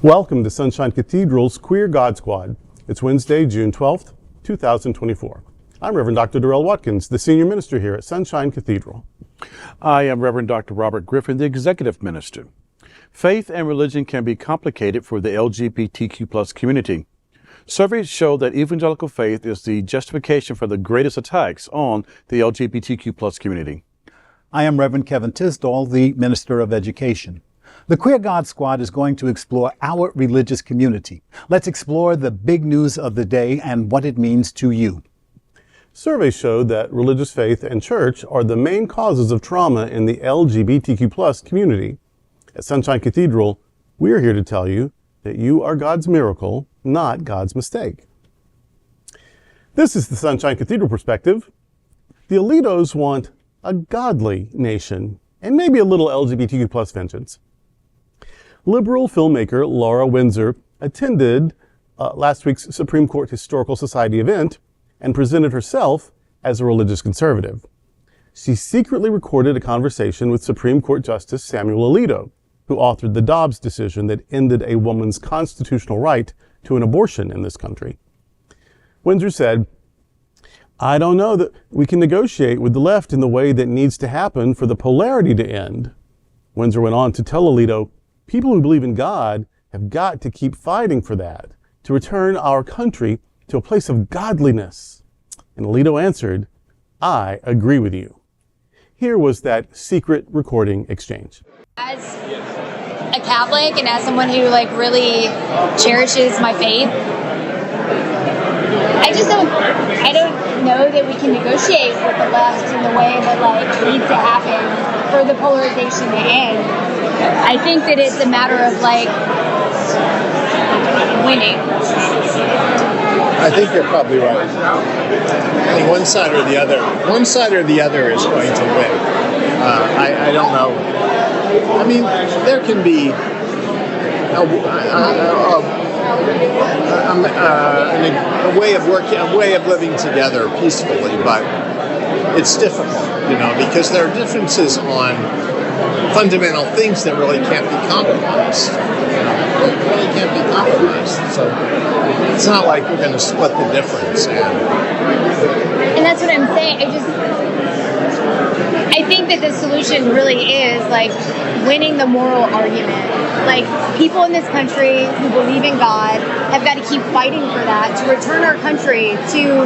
Welcome to Sunshine Cathedral's Queer God Squad. It's Wednesday, June 12th, 2024. I'm Reverend Dr. Darrell Watkins, the Senior Minister here at Sunshine Cathedral. I am Reverend Dr. Robert Griffin, the Executive Minister. Faith and religion can be complicated for the LGBTQ+ community. Surveys show that evangelical faith is the justification for the greatest attacks on the LGBTQ+ community. I am Reverend Kevin Tisdall, the Minister of Education. The Queer God Squad is going to explore our religious community. Let's explore the big news of the day and what it means to you. Surveys show that religious faith and church are the main causes of trauma in the LGBTQ+ community. At Sunshine Cathedral, we're here to tell you that you are God's miracle, not God's mistake. This is the Sunshine Cathedral perspective. The Alitos want a godly nation and maybe a little LGBTQ+ vengeance. Liberal filmmaker Laura Windsor attended last week's Supreme Court Historical Society event and presented herself as a religious conservative. She secretly recorded a conversation with Supreme Court Justice Samuel Alito, who authored the Dobbs decision that ended a woman's constitutional right to an abortion in this country. Windsor said, "I don't know that we can negotiate with the left in the way that needs to happen for the polarity to end." Windsor went on to tell Alito, "People who believe in God have got to keep fighting for that, to return our country to a place of godliness." And Alito answered, "I agree with you." Here was that secret recording exchange. As a Catholic and as someone who really cherishes my faith, I don't know that we can negotiate with the left in the way that needs to happen for the polarization to end. I think that it's a matter of winning. I think you're probably right. I think one side or the other is going to win. I don't know. I mean, there can be a way of living together peacefully, but it's difficult, because there are differences on fundamental things that really can't be compromised. Really can't be compromised. So it's not like we're going to split the difference. And that's what I'm saying. I think that the solution really is winning the moral argument. People in this country who believe in God have got to keep fighting for that, to return our country to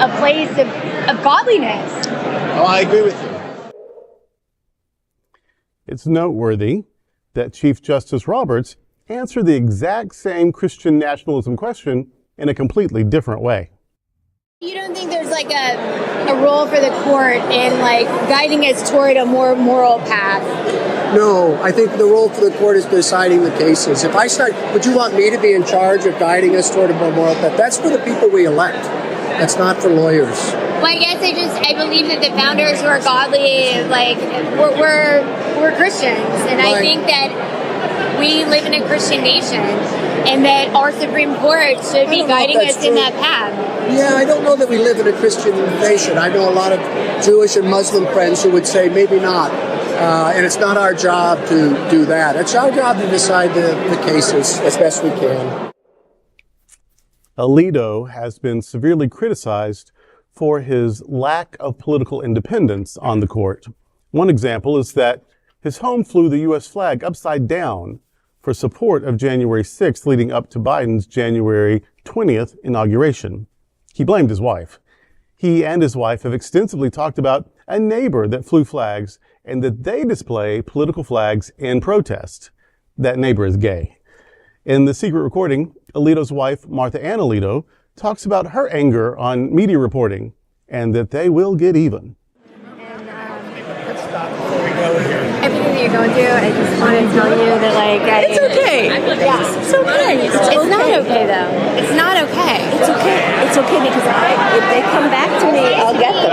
a place of godliness. Oh, I agree with you. It's noteworthy that Chief Justice Roberts answered the exact same Christian nationalism question in a completely different way. You don't think there's a role for the court in guiding us toward a more moral path? No, I think the role for the court is deciding the cases. If I start, would you want me to be in charge of guiding us toward a more moral path? That's for the people we elect. That's not for lawyers. Well, I guess I believe that the founders who are godly, we're Christians, and I think that we live in a Christian nation, and that our Supreme Court should be guiding us in that path. Yeah, I don't know that we live in a Christian nation. I know a lot of Jewish and Muslim friends who would say maybe not, and it's not our job to do that. It's our job to decide the cases as best we can. Alito has been severely criticized for his lack of political independence on the court. One example is that his home flew the U.S. flag upside down for support of January 6th leading up to Biden's January 20th inauguration. He blamed his wife. He and his wife have extensively talked about a neighbor that flew flags and that they display political flags in protest. That neighbor is gay. In the secret recording, Alito's wife, Ann Alito, talks about her anger on media reporting and that they will get even. Everything that you're going through, I just want to tell you that it's okay. Yeah. It's okay. It's not okay though. It's not okay. It's okay. It's okay because if they come back to me, I'll get them.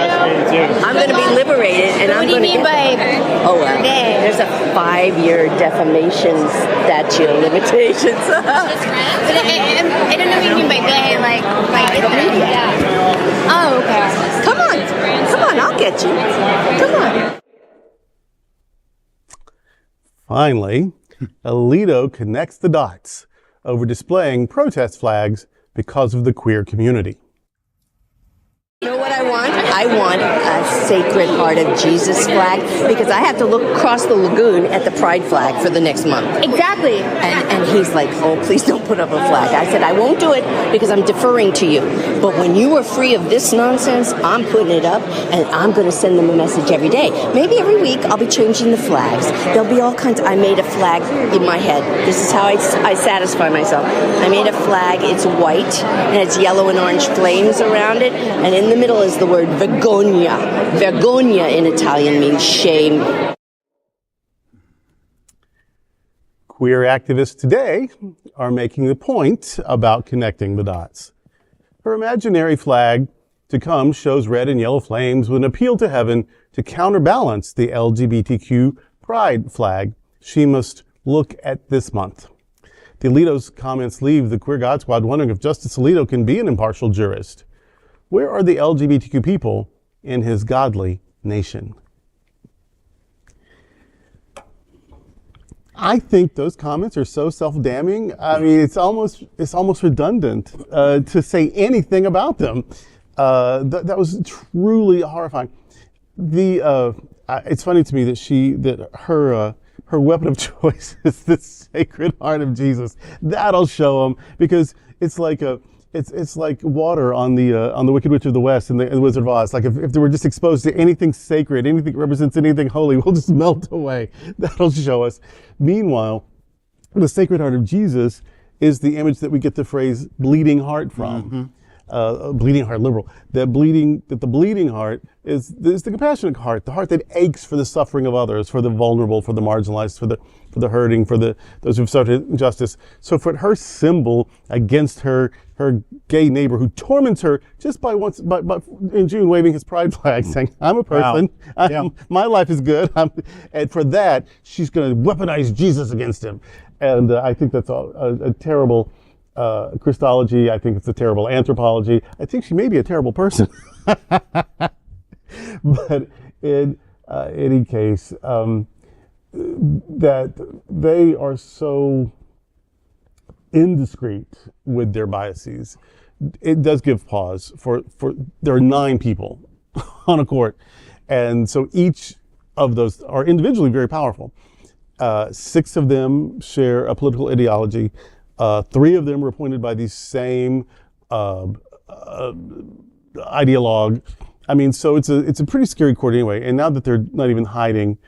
I'm going to be liberated, and I'm going to. What do you mean by gay? There's a 5-year defamation statute of limitations. I don't know what you mean by gay. Yeah. Oh, okay. Come on, I'll get you. Come on. Finally, Alito connects the dots. over displaying protest flags because of the queer community. You know what I want? I want a Sacred Heart of Jesus flag because I have to look across the lagoon at the Pride flag for the next month. Exactly. And he's like, oh, please don't put up a flag. I said, I won't do it because I'm deferring to you. But when you are free of this nonsense, I'm putting it up and I'm going to send them a message every day. Maybe every week I'll be changing the flags. There'll be all kinds. I made a flag in my head. This is how I satisfy myself. I made a flag. It's white and it's yellow and orange flames around it. And in the middle is the word vergogna. Vergogna in Italian means shame. Queer activists today are making the point about connecting the dots. Her imaginary flag to come shows red and yellow flames with an appeal to heaven to counterbalance the LGBTQ pride flag she must look at this month. The Alitos comments leave the Queer God Squad wondering if Justice Alito can be an impartial jurist. Where are the LGBTQ people in his godly nation? I think those comments are so self-damning. I mean, it's almost redundant to say anything about them. That was truly horrifying. It's funny to me that her weapon of choice is the Sacred Heart of Jesus. That'll show them, because it's like it's like water on the Wicked Witch of the West and the Wizard of Oz. Like if they were just exposed to anything sacred, anything that represents anything holy, we'll just melt away. That'll show us. Meanwhile, the Sacred Heart of Jesus is the image that we get the phrase bleeding heart from. Bleeding heart liberal. That the bleeding heart is the compassionate heart, the heart that aches for the suffering of others, for the vulnerable, for the marginalized, for the hurting, for those who've suffered injustice. So for her symbol against her gay neighbor who torments her just by in June waving his pride flag, saying, "I'm a person, Wow. my life is good," and for that she's going to weaponize Jesus against him. And I think that's a terrible Christology. I think it's a terrible anthropology. I think she may be a terrible person. But in any case, that they are so indiscreet with their biases, it does give pause for there are 9 people on a court, and so each of those are individually very powerful. 6 of them share a political ideology. 3 of them were appointed by the same ideologue. I mean, so it's a pretty scary court anyway. And now that they're not even hiding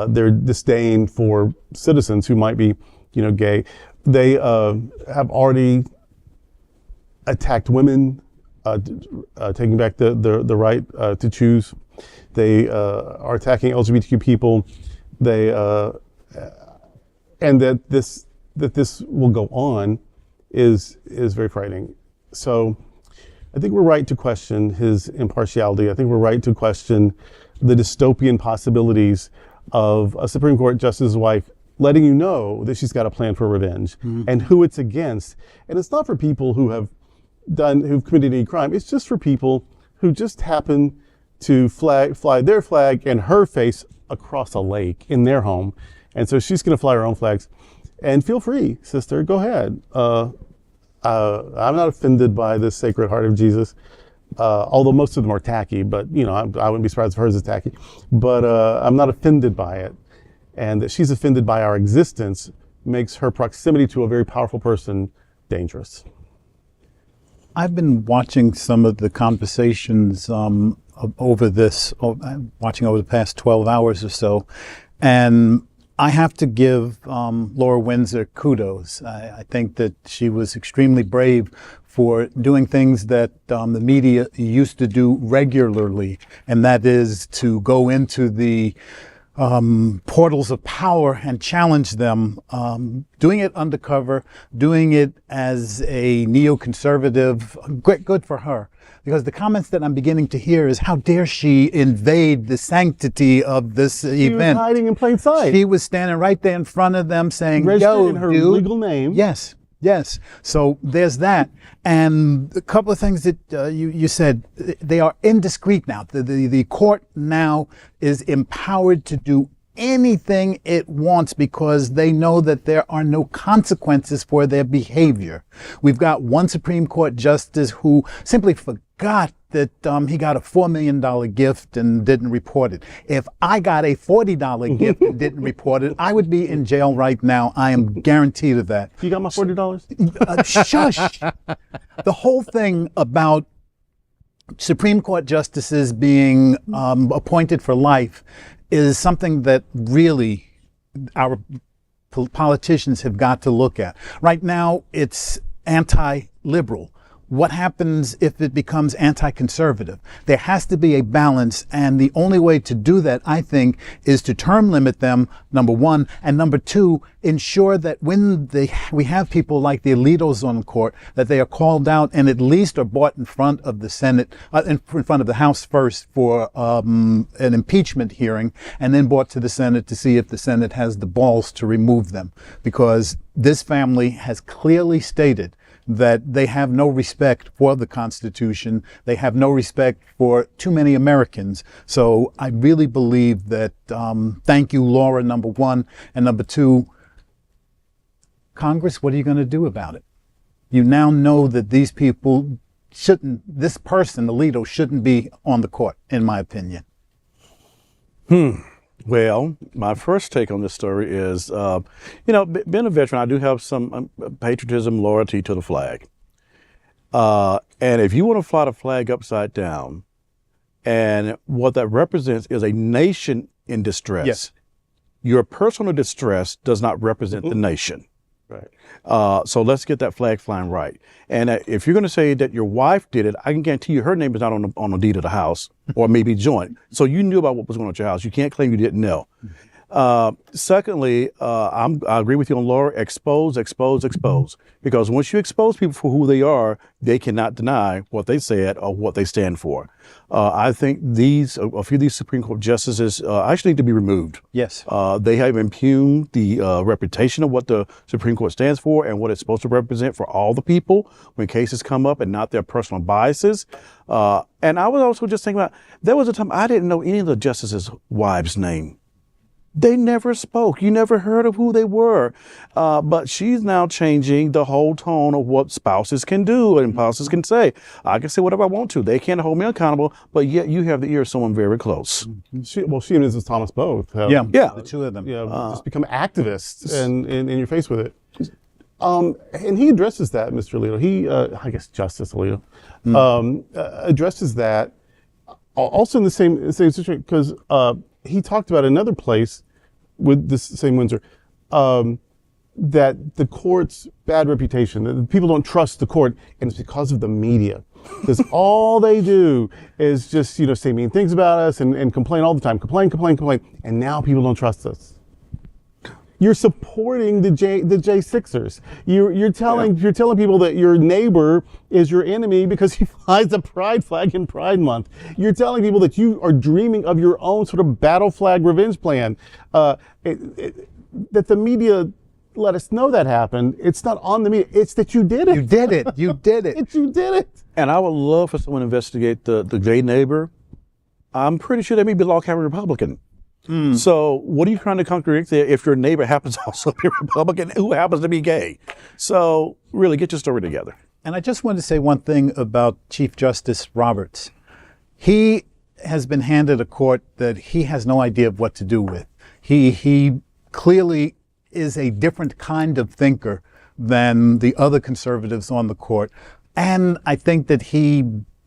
their disdain for citizens who might be, gay, they have already attacked women, taking back the right to choose. They are attacking LGBTQ people. They and that this will go on is very frightening. So I think we're right to question his impartiality. I think we're right to question the dystopian possibilities of a Supreme Court justice's wife letting you know that she's got a plan for revenge and who it's against. And it's not for people who've committed any crime. It's just for people who just happen to fly their flag and her face across a lake in their home. And so she's going to fly her own flags. And feel free, sister, go ahead. I'm not offended by the Sacred Heart of Jesus, although most of them are tacky, but I wouldn't be surprised if hers is tacky. But I'm not offended by it. And that she's offended by our existence makes her proximity to a very powerful person dangerous. I've been watching some of the conversations watching over the past 12 hours or so, and I have to give Laura Windsor kudos. I think that she was extremely brave for doing things that the media used to do regularly, and that is to go into the portals of power and challenge them, doing it undercover, doing it as a neoconservative. Good for her. Because the comments that I'm beginning to hear is, how dare she invade the sanctity of this event? She was hiding in plain sight. She was standing right there in front of them saying, registered in her dude. legal name. Yes. So there's that. And a couple of things that you said, they are indiscreet now. The court now is empowered to do anything it wants because they know that there are no consequences for their behavior. We've got one Supreme Court justice who simply forgot that he got a $4 million gift and didn't report it. If I got a $40 gift and didn't report it, I would be in jail right now. I am guaranteed of that. You got my $40? Shush. The whole thing about Supreme Court justices being appointed for life is something that really our politicians have got to look at. Right now, it's anti-liberal. What happens if it becomes anti-conservative? There has to be a balance, and the only way to do that, I think, is to term limit them, number one, and number two, ensure that when we have people like the Alitos on the court, that they are called out and at least are brought in front of the Senate, in front of the House first for an impeachment hearing, and then brought to the Senate to see if the Senate has the balls to remove them. Because this family has clearly stated that they have no respect for the Constitution. They have no respect for too many Americans. So I really believe that, thank you, Laura, number one. And number two, Congress, what are you going to do about it? You now know that these people this person, Alito, shouldn't be on the court, in my opinion. Well, my first take on this story is, being a veteran, I do have some patriotism, loyalty to the flag. And if you want to fly the flag upside down, and what that represents is a nation in distress, yes, your personal distress does not represent the nation. Right. So let's get that flag flying right. And if you're going to say that your wife did it, I can guarantee you her name is not on the deed of the house or maybe joint. So you knew about what was going on at your house. You can't claim you didn't know. Secondly, I agree with you on Laura, expose. Because once you expose people for who they are, they cannot deny what they said or what they stand for. I think a few of these Supreme Court justices actually need to be removed. Yes. They have impugned the reputation of what the Supreme Court stands for and what it's supposed to represent for all the people when cases come up and not their personal biases. And I was also just thinking about, there was a time I didn't know any of the justices' wives' name. They never spoke. You never heard of who they were. But she's now changing the whole tone of what spouses can do and spouses can say. I can say whatever I want to. They can't hold me accountable, but yet you have the ear of someone very close. She and Mrs. Thomas both have, the two of them. just become activists and in your face with it. And he addresses that, Mr. Alito. I guess Justice Alito, addresses that also in the same situation, because he talked about another place with this same Windsor, that the court's bad reputation, that people don't trust the court, and it's because of the media. Because all they do is just, say mean things about us and complain all the time. Complain. And now people don't trust us. You're supporting the J6ers. You're telling people that your neighbor is your enemy because he flies a pride flag in Pride Month. You're telling people that you are dreaming of your own sort of battle flag revenge plan. That the media let us know that happened. It's not on the media. It's that you did it. You did it. You did it. You did it. And I would love for someone to investigate the gay neighbor. I'm pretty sure they may be log-cabin Republican. So what are you trying to contradict there if your neighbor happens to also be Republican who happens to be gay? So really get your story together. And I just want to say one thing about Chief Justice Roberts. He has been handed a court that he has no idea of what to do with. He clearly is a different kind of thinker than the other conservatives on the court. And I think that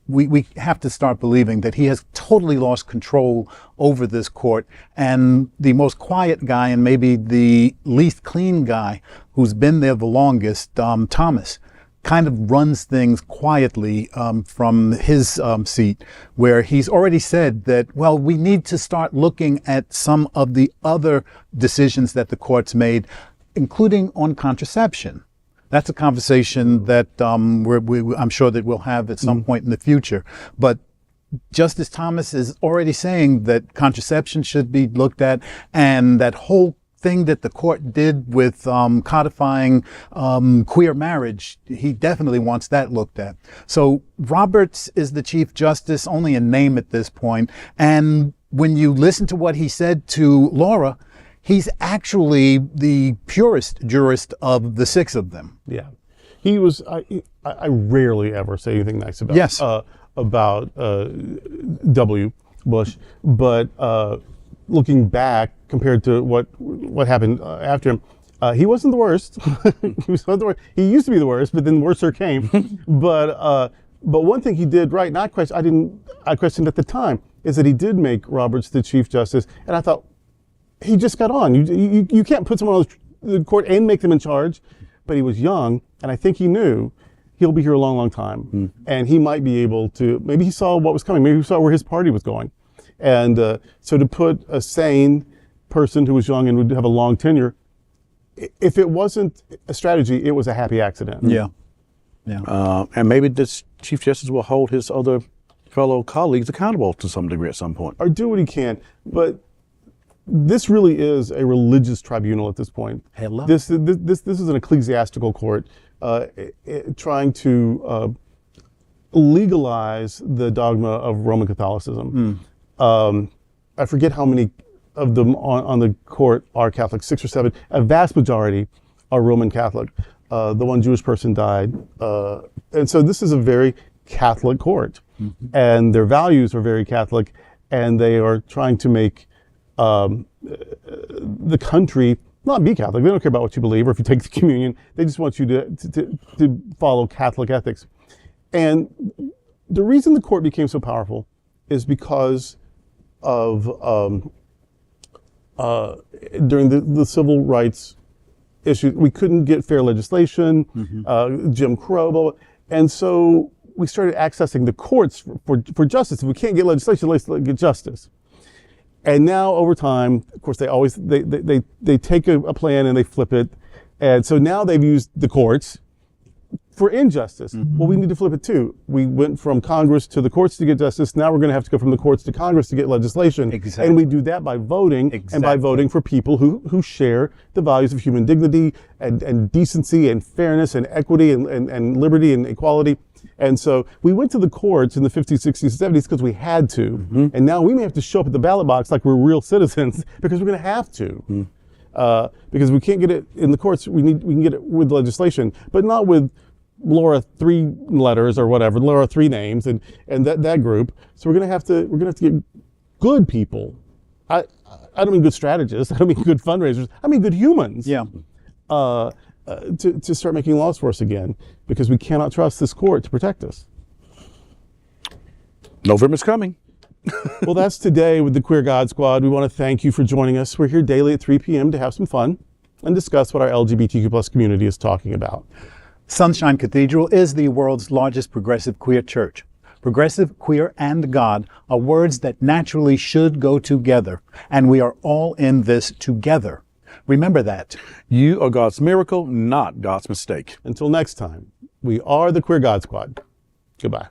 we have to start believing that he has totally lost control over this court. And the most quiet guy and maybe the least clean guy who's been there the longest, Thomas, kind of runs things quietly from his seat, where he's already said that, well, we need to start looking at some of the other decisions that the court's made, including on contraception. That's a conversation that I'm sure that we'll have at some point in the future. But Justice Thomas is already saying that contraception should be looked at, and that whole thing that the court did with codifying queer marriage, he definitely wants that looked at. So Roberts is the Chief Justice, only in name at this point, and when you listen to what he said to Laura, he's actually the purest jurist of the six of them. Yeah. He was, I rarely ever say anything nice about, Yes. About W. Bush, but looking back compared to what happened after him, he wasn't the worst. He was not the worst. He used to be the worst, but then worser came. But one thing he did right, I questioned at the time, is that he did make Roberts the Chief Justice, and I thought he just got on. You can't put someone on the court and make them in charge. But he was young, and I think he knew he'll be here a long, long time, and he might be able to. Maybe he saw what was coming. Maybe he saw where his party was going, and so to put a sane person who was young and would have a long tenure, if it wasn't a strategy, it was a happy accident. Yeah. And maybe this Chief Justice will hold his other fellow colleagues accountable to some degree at some point. Or do what he can. But this really is a religious tribunal at this point. Hello. This is an ecclesiastical court trying to legalize the dogma of Roman Catholicism. I forget how many of them on the court are Catholic, 6 or 7. A vast majority are Roman Catholic. The one Jewish person died. And so this is a very Catholic court. And their values are very Catholic, and they are trying to make the country not be Catholic. They don't care about what you believe or if you take the communion. They just want you to follow Catholic ethics. And the reason the court became so powerful is because of during the civil rights issue, we couldn't get fair legislation, Jim Crow, blah, blah. And so we started accessing the courts for justice. If we can't get legislation, let's get justice. And now over time, of course, they take a plan and they flip it. And so now they've used the courts for injustice. Well, we need to flip it too. We went from Congress to the courts to get justice. Now we're going to have to go from the courts to Congress to get legislation. Exactly. And we do that by voting, and by voting for people who share the values of human dignity and decency and fairness and equity and liberty and equality. And so we went to the courts in the 50s, 60s, 70s because we had to. And now we may have to show up at the ballot box like we're real citizens because we're going to have to. Because we can't get it in the courts. We can get it with legislation, but not with Laura 3 letters or whatever, Laura 3 names and that group. So we're gonna have to get good people. I don't mean good strategists. I don't mean good fundraisers. I mean good humans. Yeah. To start making laws for us again, because we cannot trust this court to protect us. November's coming. Well, that's today with the Queer God Squad. We want to thank you for joining us. We're here daily at 3 p.m. to have some fun and discuss what our LGBTQ plus community is talking about. Sunshine Cathedral is the world's largest progressive queer church. Progressive, queer, and God are words that naturally should go together, and we are all in this together. Remember that. You are God's miracle, not God's mistake. Until next time, we are the Queer God Squad. Goodbye.